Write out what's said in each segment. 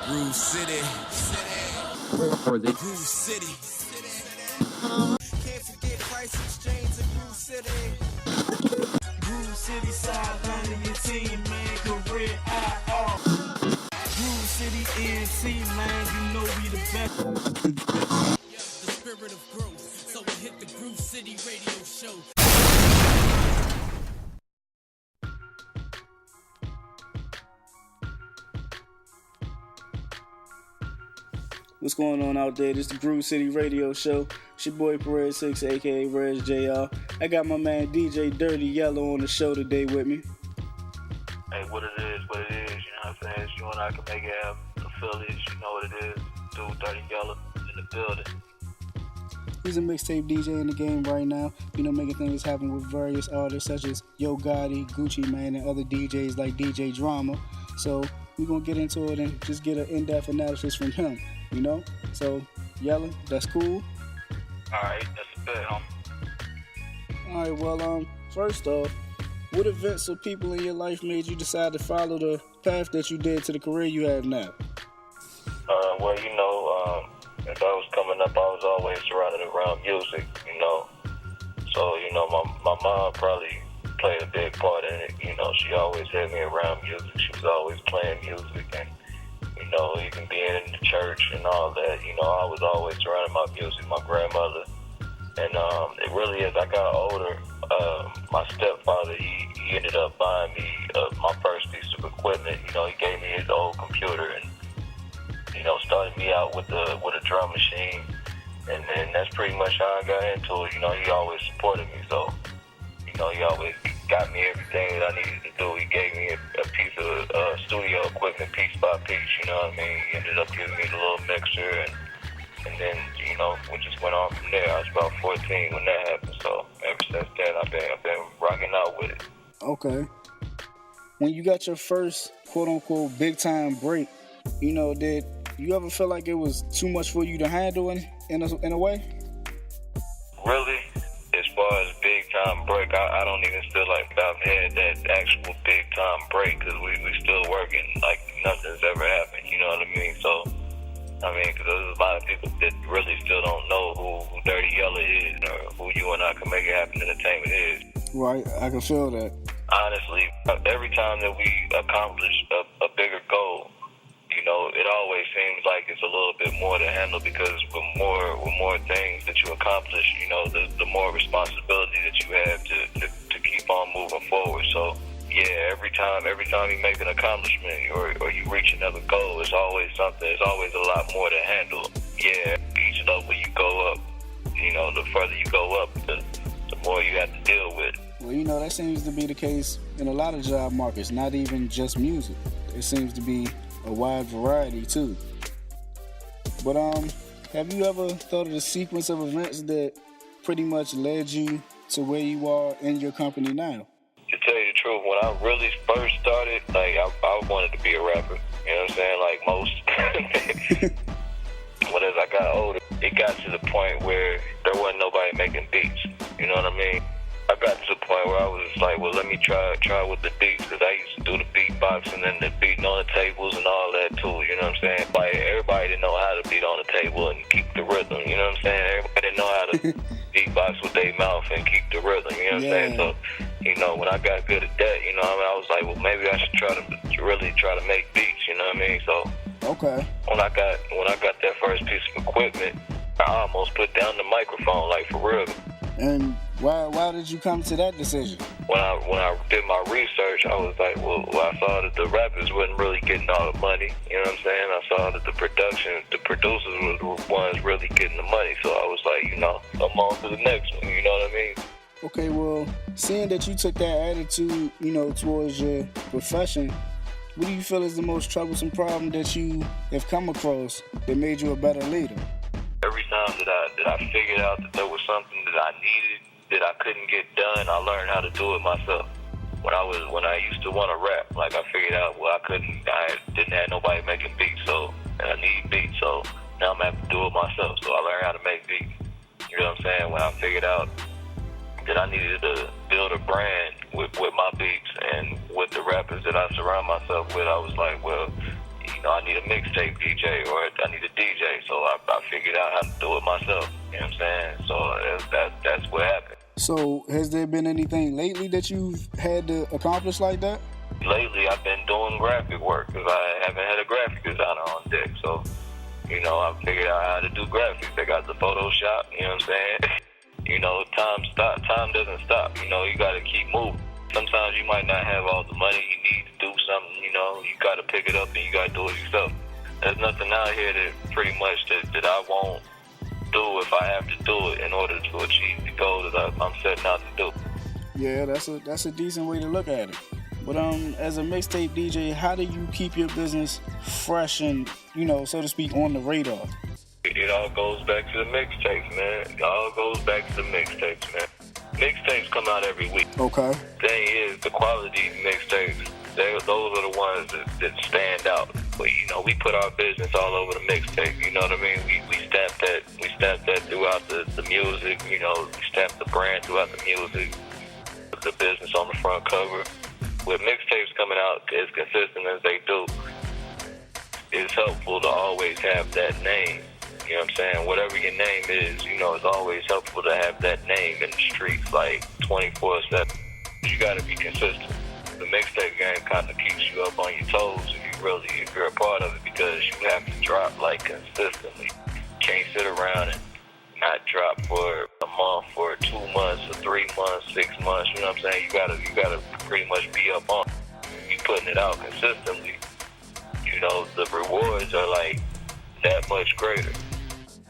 Groove City. Groove City. Can't forget price exchange in Groove City. Groove City sideline your team, man. Career IR. Groove City ENT, man. You know we the best. The spirit of growth. So we hit the Groove City radio show. What's going on out there? This is the Groove City Radio Show. It's your boy Perez 6, aka Rez JR. I got my man DJ Dirty Yella on the show today with me. Hey, what it is, you know what I'm saying? It's U.N.I can make it have Aphilliates, you know what it is. Dude, Dirty Yella in the building. He's a mixtape DJ in the game right now, making things happen with various artists such as U.N.I, Gucci Mane, and other DJs like DJ Drama. So we're going to get into it and just get an in-depth analysis from him. So, Yella, that's cool? Alright, that's a bet, homie. Alright, well, first off, what events or people in your life made you decide to follow the path that you did to the career you have now? As I was coming up, I was always surrounded around music, So, my mom probably played a big part in it, She always had me around music. She was always playing music and even being in the church and all that, I was always surrounded by music, my grandmother. And it really, as I got older, my stepfather, he ended up buying me my first piece of equipment. He gave me his old computer and, started me out with a drum machine. And then that's pretty much how I got into it. He always supported me, so, he always got me everything that I needed to do. He gave me a piece of studio equipment piece by piece, you know what I mean? He ended up giving me the little mixer, and then, we just went on from there. I was about 14 when that happened, so ever since then, I've been rocking out with it. Okay. When you got your first, quote-unquote, big-time break, did you ever feel like it was too much for you to handle in a way? Really? As far as big time break, I don't even feel like I've had that actual big time break because we still working like nothing's ever happened. You know what I mean? So, because there's a lot of people that really still don't know who Dirty Yella is or who U.N.I can make it happen entertainment is. Right, I can feel that. Honestly, every time that we accomplish a bigger goal, it always seems like it's a little bit more to handle because with more things that you accomplish, the more responsibility that you have to keep on moving forward. So, yeah, every time you make an accomplishment or you reach another goal, it's always something. It's always a lot more to handle. Yeah, each level you go up, the further you go up, the more you have to deal with. Well, that seems to be the case in a lot of job markets, not even just music. It seems to be a wide variety too. But have you ever thought of the sequence of events that pretty much led you to where you are in your company now? To tell you the truth, when I really first started, I wanted to be a rapper. You know what I'm saying? Like most. But as I got older, it got to the point where there wasn't nobody making beats. You know what I mean? I got to the point where I was like, well, let me try with the beats, because I used to do the beatboxing and the beating on the tables and all that too, you know what I'm saying? Like, everybody didn't know how to beat on the table and keep the rhythm, you know what I'm saying? Everybody didn't know how to beatbox with their mouth and keep the rhythm, you know what I'm saying? So, when I got good at that, I was like, well, maybe I should really try to make beats, you know what I mean? So, okay. When I got that first piece of equipment, I almost put down the microphone, like, for real. And why did you come to that decision? When I did my research, I was like, well, I saw that the rappers wasn't really getting all the money. You know what I'm saying? I saw that the producers were the ones really getting the money. So I was like, I'm on to the next one. You know what I mean? Okay, well, seeing that you took that attitude, towards your profession, what do you feel is the most troublesome problem that you have come across that made you a better leader? Every time that I figured out that there was something that I needed that I couldn't get done, I learned how to do it myself. When I used to want to rap, like I figured out, well, I didn't have nobody making beats, so and I need beats, so now I'm gonna have to do it myself. So I learned how to make beats. You know what I'm saying? When I figured out that I needed to build a brand with my beats and with the rappers that I surround myself with, I was like, well, I need a mixtape DJ or I need a DJ. So I figured out how to do it myself. You know what I'm saying? So that's what happened. So has there been anything lately that you've had to accomplish like that? Lately, I've been doing graphic work because I haven't had a graphic designer on deck. So, I figured out how to do graphics. I got the Photoshop, you know what I'm saying? Time doesn't stop. You got to keep moving. Sometimes you might not have all the money you need to do something, you got to pick it up and you got to do it yourself. There's nothing out here that pretty much that I won't do if I have to do it in order to achieve the goal that I'm setting out to do. Yeah, that's a decent way to look at it. But as a mixtape DJ, how do you keep your business fresh and, so to speak, on the radar? It all goes back to the mixtapes, man. It all goes back to the mixtapes, man. Mixtapes come out every week. Okay. Thing is, the quality mixtapes, those are the ones that stand out. But, we put our business all over the mixtape, you know what I mean? We stamp that throughout the music, we stamp the brand throughout the music, the business on the front cover. With mixtapes coming out as consistent as they do, it's helpful to always have that name. You know what I'm saying? Whatever your name is, it's always helpful to have that name in the streets, like 24/7. You got to be consistent. The mixtape game kind of keeps you up on your toes if you're a part of it, because you have to drop consistently. You can't sit around and not drop for a month or 2 months or 3 months, 6 months. You know what I'm saying? You gotta pretty much be up on it. You putting it out consistently. The rewards are that much greater.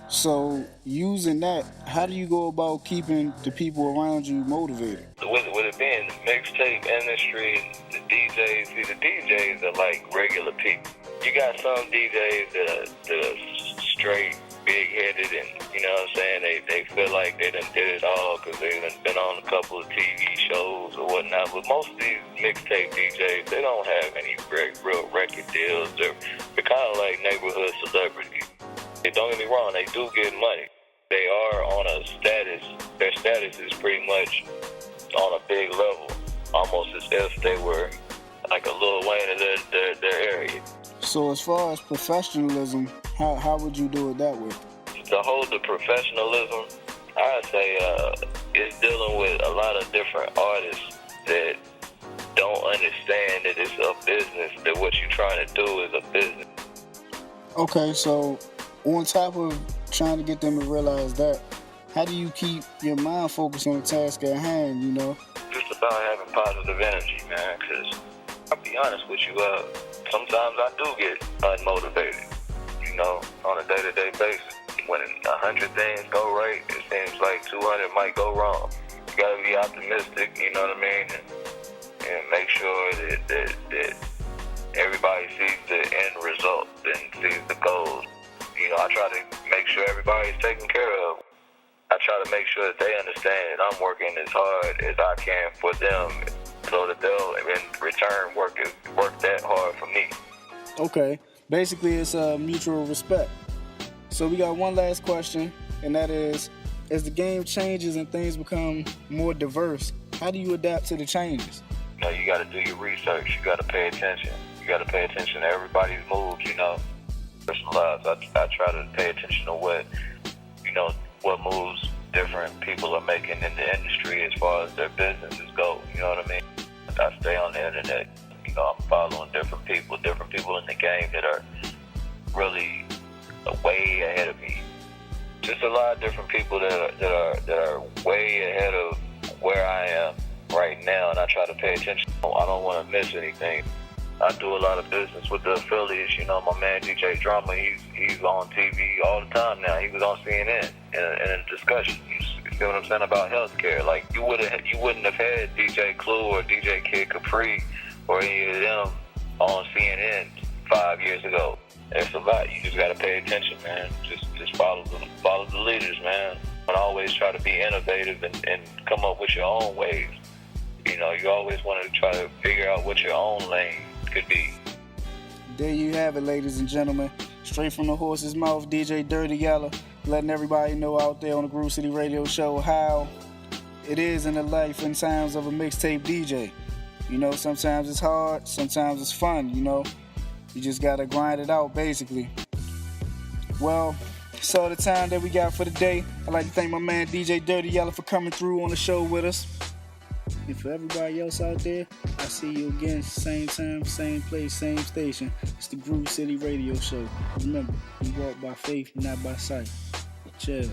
So using that, how do you go about keeping the people around you motivated? With it being the mixtape industry, the DJs are like regular people. You got some DJs that are straight big-headed and, you know what I'm saying, they feel like they done did it all because they done been on a couple of TV shows or whatnot. But most of these mixtape DJs, they don't have any real record deals. They're kind of like neighborhood celebrities. Don't get me wrong, they do get money. They are on a status. Their status is pretty much on a big level, almost as if they were like a Lil Wayne in their area. So as far as professionalism, how would you do it that way? To hold the professionalism, I'd say it's dealing with a lot of different artists that don't understand that it's a business, that what you're trying to do is a business. Okay, so on top of trying to get them to realize that, how do you keep your mind focused on the task at hand, Just about having positive energy, man, because I'll be honest with you, sometimes I do get unmotivated, on a day-to-day basis. When 100 things go right, it seems like 200 might go wrong. You gotta be optimistic, you know what I mean, and make sure that everybody sees the end result and sees the goals. I try to make sure everybody's taken care of. I try to make sure that they understand that I'm working as hard as I can for them, so that they'll in return work that hard for me. Okay, basically it's mutual respect. So we got one last question, and that is, as the game changes and things become more diverse, how do you adapt to the changes? You got to do your research. You got to pay attention. You got to pay attention to everybody's moves, Personal lives. I try to pay attention to what moves different people are making in the industry as far as their businesses go. You know what I mean? I stay on the internet. I'm following different people in the game that are really way ahead of me. Just a lot of different people that are way ahead of where I am right now, and I try to pay attention. I don't want to miss anything. I do a lot of business with the affiliates. My man DJ Drama, he's on TV all the time now. He was on CNN in a discussion. You see what I'm saying about healthcare? Like you wouldn't have had DJ Clue or DJ Kid Capri or any of them on CNN 5 years ago. There's a lot. You just gotta pay attention, man. Just follow the leaders, man. And always try to be innovative and come up with your own ways. You always want to try to figure out what your own lane could be. There you have it, ladies and gentlemen. Straight from the horse's mouth, DJ Dirty Yella, letting everybody know out there on the Groove City Radio Show how it is in the life and times of a mixtape DJ. Sometimes it's hard, sometimes it's fun, You just gotta grind it out, basically. Well, that's all the time that we got for today. I'd like to thank my man DJ Dirty Yella for coming through on the show with us. And for everybody else out there, I'll see you again, same time, same place, same station. It's the Groove City Radio Show. Remember, we walk by faith, not by sight. Chill.